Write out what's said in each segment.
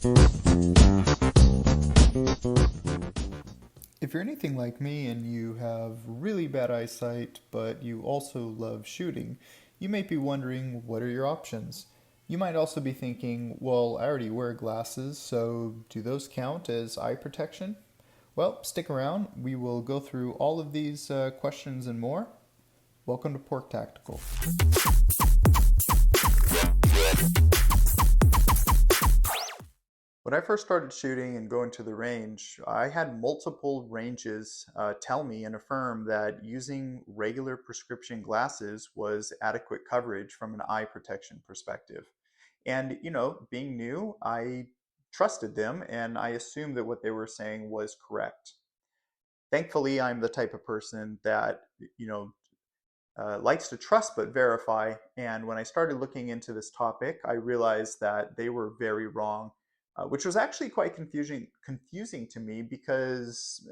If you're anything like me and you have really bad eyesight, but you also love shooting, you may be wondering, what are your options? You might also be thinking, well, I already wear glasses, so do those count as eye protection? Well, stick around. We will go through all of these questions and more. Welcome to Pork Tactical. When I first started shooting and going to the range, I had multiple ranges tell me and affirm that using regular prescription glasses was adequate coverage from an eye protection perspective. And, being new, I trusted them and I assumed that what they were saying was correct. Thankfully, I'm the type of person that, you know, likes to trust but verify. And when I started looking into this topic, I realized that they were very wrong, which was actually quite confusing to me because,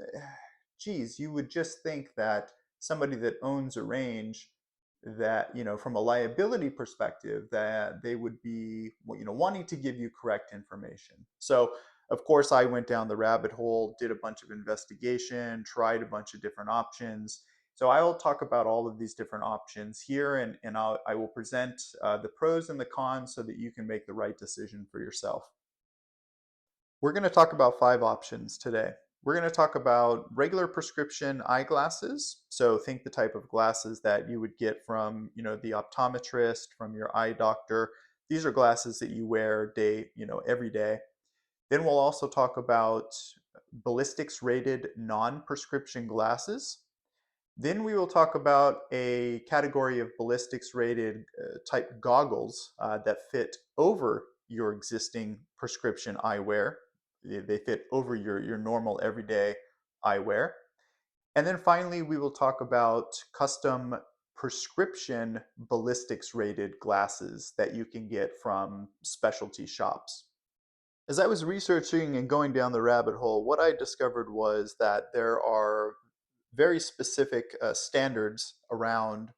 geez, you would just think that somebody that owns a range, that from a liability perspective, that they would be wanting to give you correct information. So of course I went down the rabbit hole, did a bunch of investigation, tried a bunch of different options. So I will talk about all of these different options here, and I will present the pros and the cons so that you can make the right decision for yourself. We're going to talk about 5 options today. We're going to talk about regular prescription eyeglasses. So think the type of glasses that you would get from, the optometrist, from your eye doctor. These are glasses that you wear every day. Then we'll also talk about ballistics rated non-prescription glasses. Then we will talk about a category of ballistics rated type goggles that fit over your existing prescription eyewear. They fit over your normal everyday eyewear. And then finally, we will talk about custom prescription ballistics rated glasses that you can get from specialty shops. As I was researching and going down the rabbit hole, what I discovered was that there are very specific standards around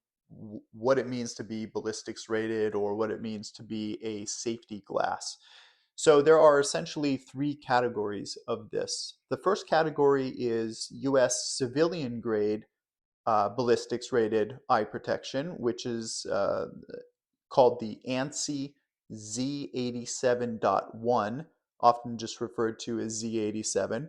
what it means to be ballistics rated or what it means to be a safety glass. So there are essentially 3 categories of this. The first category is US civilian grade ballistics rated eye protection, which is called the ANSI Z87.1, often just referred to as Z87.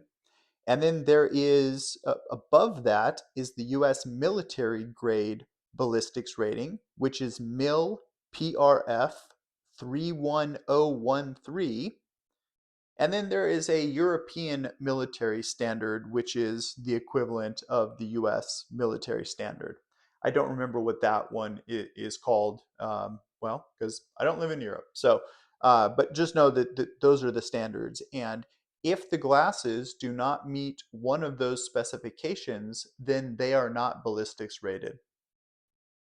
And then there is above that is the US military grade ballistics rating, which is MIL PRF 31013. And then there is a European military standard, which is the equivalent of the US military standard. I don't remember what that one is called, well, because I don't live in Europe. So, but just know that those are the standards. And if the glasses do not meet one of those specifications, then they are not ballistics rated.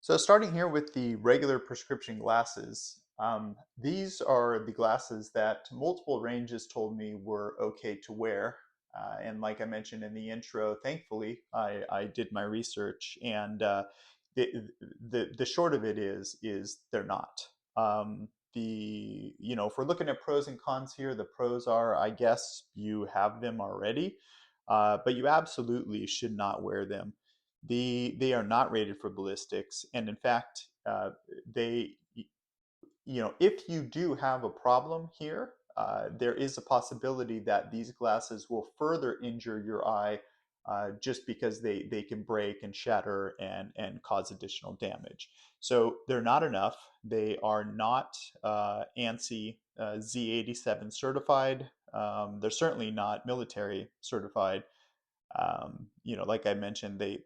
So starting here with the regular prescription glasses, these are the glasses that multiple ranges told me were okay to wear. And like I mentioned in the intro, thankfully, I did my research, and the short of it is they're not. If we're looking at pros and cons here, the pros are, I guess you have them already, but you absolutely should not wear them. They are not rated for ballistics, and in fact, they if you do have a problem here, there is a possibility that these glasses will further injure your eye, just because they can break and shatter and cause additional damage. So they're not enough. They are not ANSI Z87 certified. They're certainly not military certified. Like I mentioned, they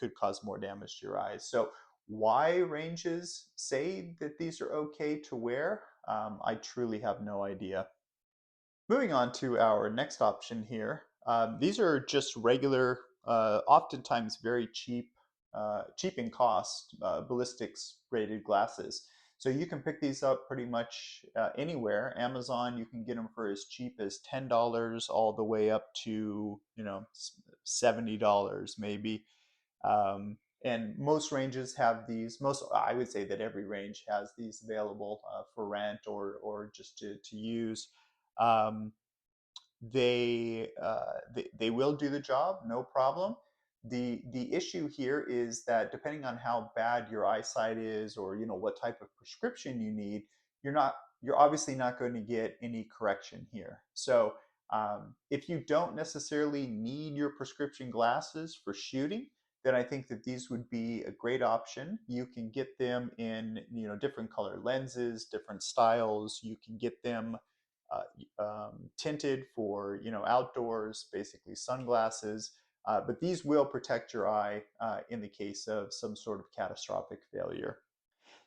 could cause more damage to your eyes. So why ranges say that these are okay to wear, I truly have no idea. Moving on to our next option here. These are just regular, oftentimes very cheap in cost, ballistics rated glasses. So you can pick these up pretty much anywhere. Amazon, you can get them for as cheap as $10 all the way up to, $70 maybe. And most ranges have these. I would say that every range has these available for rent or just to use. Um, they will do the job, no problem. The issue here is that depending on how bad your eyesight is, or what type of prescription you need, you're obviously not going to get any correction here. So if you don't necessarily need your prescription glasses for shooting, then I think that these would be a great option. You can get them in different color lenses, different styles. You can get them tinted for outdoors, basically sunglasses. But these will protect your eye in the case of some sort of catastrophic failure.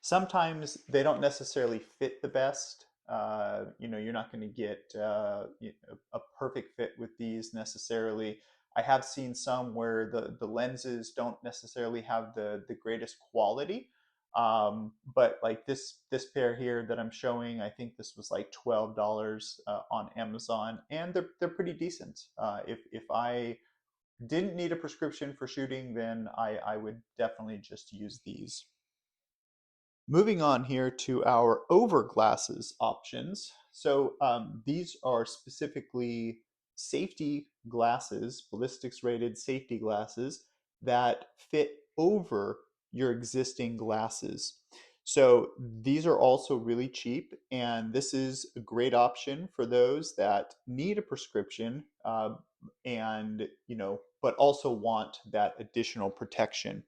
Sometimes they don't necessarily fit the best. You're not going to get a perfect fit with these necessarily. I have seen some where the lenses don't necessarily have the greatest quality. But like this pair here that I'm showing, I think this was like $12 on Amazon, and they're pretty decent. If I didn't need a prescription for shooting, then I would definitely just use these. Moving on here to our over glasses options. So these are specifically safety glasses, ballistics rated safety glasses that fit over your existing glasses. So these are also really cheap, and this is a great option for those that need a prescription, and but also want that additional protection.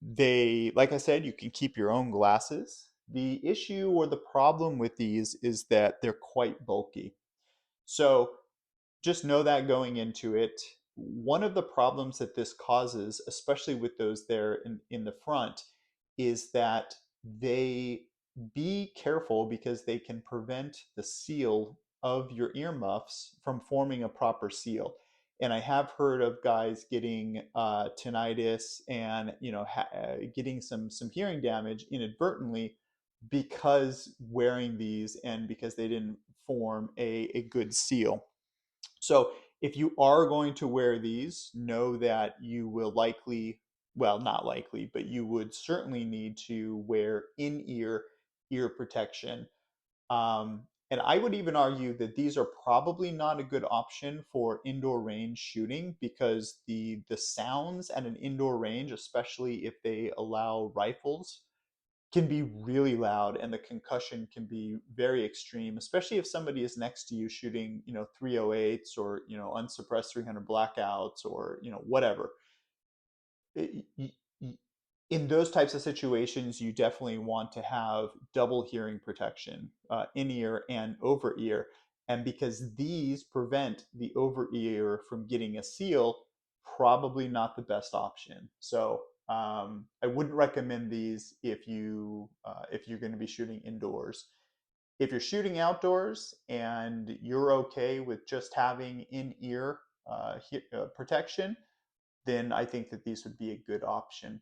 They, like I said, you can keep your own glasses. The issue or the problem with these is that they're quite bulky. So just know that going into it. One of the problems that this causes, especially with those there in the front, is that they be careful because they can prevent the seal of your earmuffs from forming a proper seal. And I have heard of guys getting tinnitus and getting some hearing damage inadvertently because wearing these and because they didn't form a good seal. So if you are going to wear these, know that you will likely, well, not likely, but you would certainly need to wear in ear protection. And I would even argue that these are probably not a good option for indoor range shooting because the sounds at an indoor range, especially if they allow rifles, can be really loud, and the concussion can be very extreme, especially if somebody is next to you shooting 308s or unsuppressed 300 blackouts or whatever. In those types of situations, you definitely want to have double hearing protection, in ear and over ear. And because these prevent the over ear from getting a seal, probably not the best option. So I wouldn't recommend these if you're going to be shooting indoors. If you're shooting outdoors and you're okay with just having in ear protection, then I think that these would be a good option.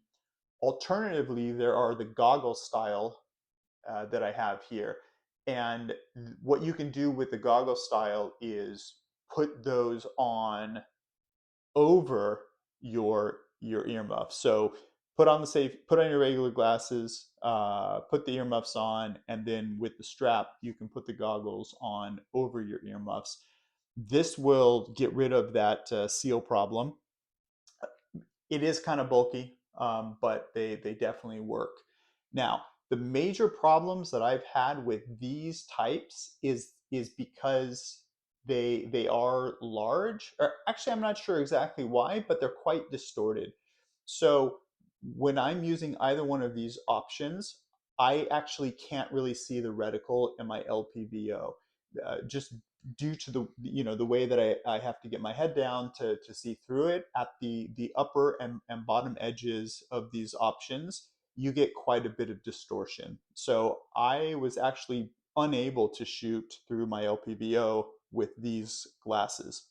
Alternatively, there are the goggle style that I have here. And what you can do with the goggle style is put those on over your earmuffs. So put on your regular glasses, put the earmuffs on, and then with the strap, you can put the goggles on over your earmuffs. This will get rid of that seal problem. It is kind of bulky, but they definitely work. Now, the major problems that I've had with these types is because they are large. Or actually, I'm not sure exactly why, but they're quite distorted. So when I'm using either one of these options, I actually can't really see the reticle in my LPVO. Just due to the way that I have to get my head down to see through it at the upper and bottom edges of these options, you get quite a bit of distortion. So I was actually unable to shoot through my LPVO with these glasses.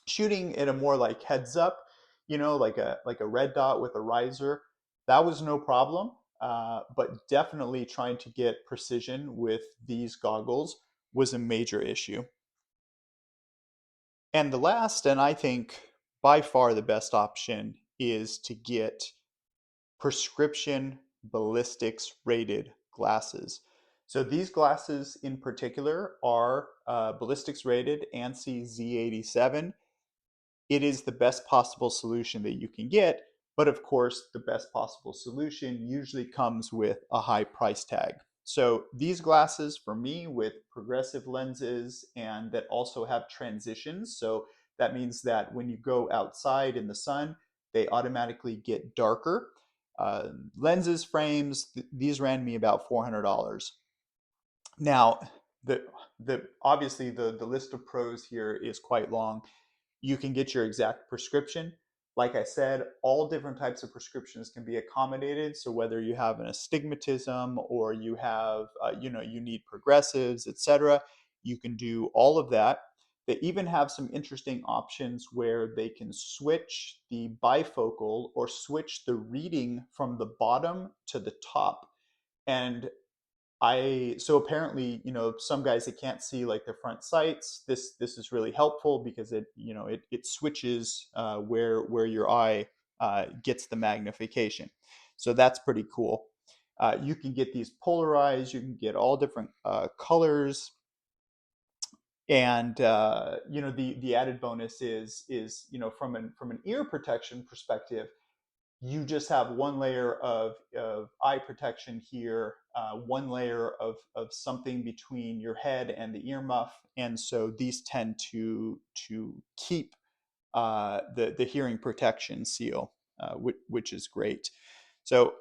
Shooting at a more like heads up, like a red dot with a riser, that was no problem. But definitely trying to get precision with these goggles was a major issue. And the last, and I think by far the best option, is to get prescription ballistics rated glasses. So these glasses in particular are ballistics rated ANSI Z87. It is the best possible solution that you can get, but of course, the best possible solution usually comes with a high price tag. So these glasses for me with progressive lenses and that also have transitions. So that means that when you go outside in the sun, they automatically get darker. Lenses, frames, these ran me about $400. Now, the obviously the list of pros here is quite long. You can get your exact prescription. Like I said, all different types of prescriptions can be accommodated. So whether you have an astigmatism or you have, you need progressives, etc., you can do all of that. They even have some interesting options where they can switch the bifocal or switch the reading from the bottom to the top. And so apparently, some guys that can't see like their front sights, this is really helpful because it switches where your eye gets the magnification. So that's pretty cool. You can get these polarized. You can get all different colors, and the added bonus is from an ear protection perspective, you just have one layer of eye protection here, one layer of something between your head and the earmuff, and so these tend to keep the hearing protection seal, which is great. So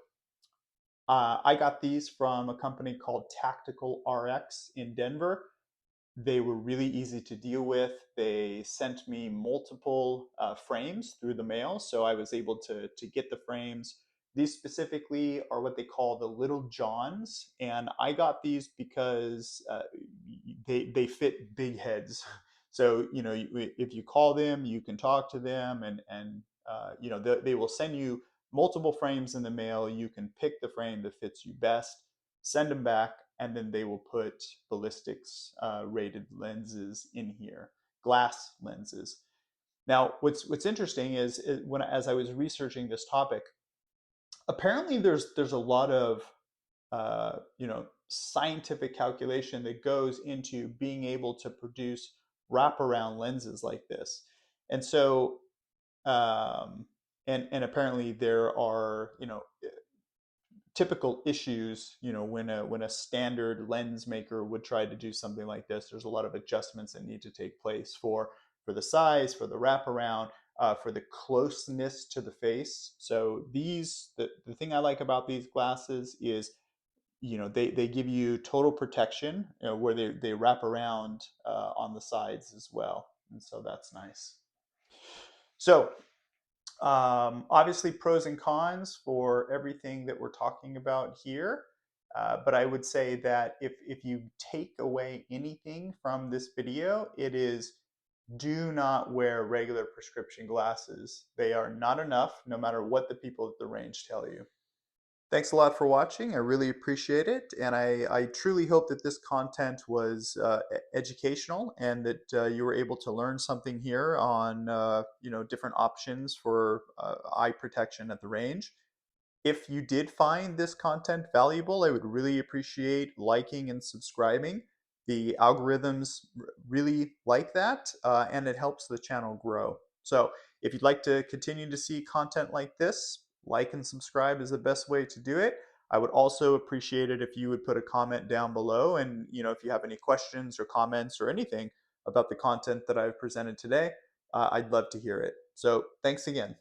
I got these from a company called Tactical RX in Denver. They were really easy to deal with. They sent me multiple frames through the mail, so I was able to get the frames. These specifically are what they call the Little Johns, and I got these because they fit big heads. So if you call them, you can talk to them, and they will send you multiple frames in the mail. You can pick the frame that fits you best, send them back, and then they will put ballistics rated lenses in here, glass lenses. Now, what's interesting is as I was researching this topic, apparently there's a lot of scientific calculation that goes into being able to produce wraparound lenses like this, and so and apparently there are typical issues, when a standard lens maker would try to do something like this. There's a lot of adjustments that need to take place for the size, for the wraparound, for the closeness to the face. So the thing I like about these glasses is, they give you total protection, where they wrap around on the sides as well, and so that's nice. So obviously, pros and cons for everything that we're talking about here. But I would say that if you take away anything from this video, it is do not wear regular prescription glasses. They are not enough, no matter what the people at the range tell you. Thanks a lot for watching. I really appreciate it. And I truly hope that this content was educational and that you were able to learn something here on different options for eye protection at the range. If you did find this content valuable, I would really appreciate liking and subscribing. The algorithms really like that, and it helps the channel grow. So if you'd like to continue to see content like this, like and subscribe is the best way to do it. I would also appreciate it if you would put a comment down below, and if you have any questions or comments or anything about the content that I've presented today, I'd love to hear it. So thanks again.